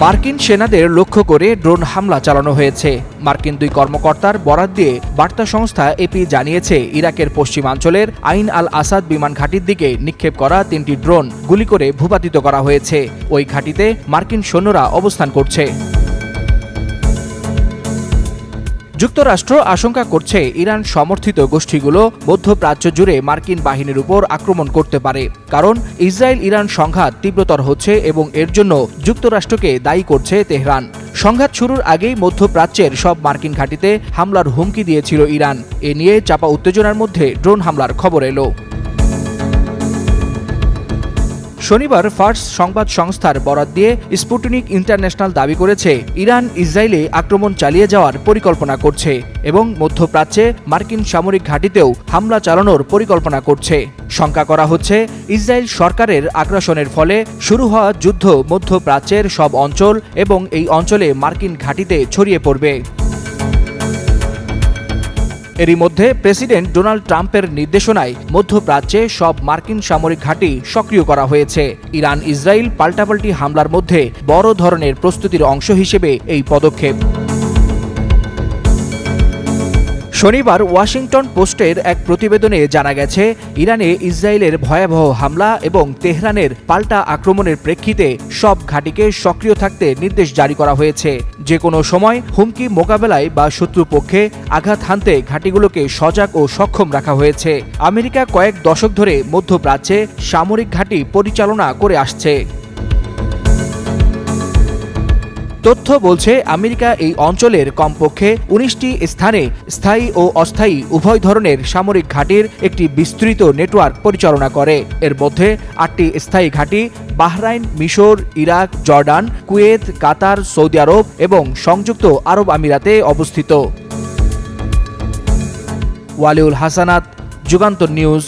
মার্কিন সেনাদের লক্ষ্য করে ড্রোন হামলা চালানো হয়েছে। মার্কিন দুই কর্মকর্তার বরাত দিয়ে বার্তা সংস্থা এপি জানিয়েছে, ইরাকের পশ্চিমাঞ্চলের আইন আল আসাদ বিমান ঘাঁটির দিকে নিক্ষেপ করা 3টি ড্রোন গুলি করে ভূপাতিত করা হয়েছে। ওই ঘাঁটিতে মার্কিন সৈন্যরা অবস্থান করছে। যুক্তরাষ্ট্র আশঙ্কা করছে, ইরান সমর্থিত গোষ্ঠীগুলো মধ্যপ্রাচ্য জুড়ে মার্কিন বাহিনীর উপর আক্রমণ করতে পারে, কারণ ইসরায়েল ইরান সংঘাত তীব্রতর হচ্ছে এবং এর জন্য যুক্তরাষ্ট্রকে দায়ী করছে তেহরান। সংঘাত শুরুর আগেই মধ্যপ্রাচ্যের সব মার্কিন ঘাঁটিতে হামলার হুমকি দিয়েছিল ইরান। এ নিয়ে চাপা উত্তেজনার মধ্যে ড্রোন হামলার খবর এলো। শনিবার ফার্স সংবাদ সংস্থার বরাত দিয়ে স্পুটনিক ইন্টারন্যাশনাল দাবি করেছে, ইরান ইসরায়েলে আক্রমণ চালিয়ে যাওয়ার পরিকল্পনা করছে এবং মধ্যপ্রাচ্যে মার্কিন সামরিক ঘাঁটিতেও হামলা চালানোর পরিকল্পনা করছে। শঙ্কা করা হচ্ছে, ইসরায়েল সরকারের আগ্রাসনের ফলে শুরু হওয়া যুদ্ধ মধ্যপ্রাচ্যের সব অঞ্চল এবং এই অঞ্চলে মার্কিন ঘাঁটিতে ছড়িয়ে পড়বে। এরই মধ্যে প্রেসিডেন্ট ডোনাল্ড ট্রাম্পের নির্দেশনায় মধ্যপ্রাচ্যে সব মার্কিন সামরিক ঘাঁটি সক্রিয় করা হয়েছে। ইরান ইসরায়েল পাল্টাপাল্টি হামলার মধ্যে বড় ধরনের প্রস্তুতির অংশ হিসেবে এই পদক্ষেপ। শনিবার ওয়াশিংটন পোস্টের এক প্রতিবেদনে জানা গেছে, ইরানে ইসরায়েলের ভয়াবহ হামলা এবং তেহরানের পাল্টা আক্রমণের প্রেক্ষিতে সব ঘাঁটিকে সক্রিয় থাকতে নির্দেশ জারি করা হয়েছে। যে কোনো সময় হুমকি মোকাবেলায় বা শত্রুপক্ষে আঘাত হানতে ঘাঁটিগুলোকে সজাগ ও সক্ষম রাখা হয়েছে। আমেরিকা কয়েক দশক ধরে মধ্যপ্রাচ্যে সামরিক ঘাঁটি পরিচালনা করে আসছে। তথ্য বলছে, আমেরিকা এই অঞ্চলের কমপক্ষে 19টি স্থানে স্থায়ী ও অস্থায়ী উভয় ধরনের সামরিক ঘাঁটির একটি বিস্তৃত নেটওয়ার্ক পরিচালনা করে। এর মধ্যে 8টি স্থায়ী ঘাঁটি বাহরাইন, মিশর, ইরাক, জর্ডান, কুয়েত, কাতার, সৌদি আরব এবং সংযুক্ত আরব আমিরাতে অবস্থিত। ওয়ালিউল হাসানাত, যুগান্তর নিউজ।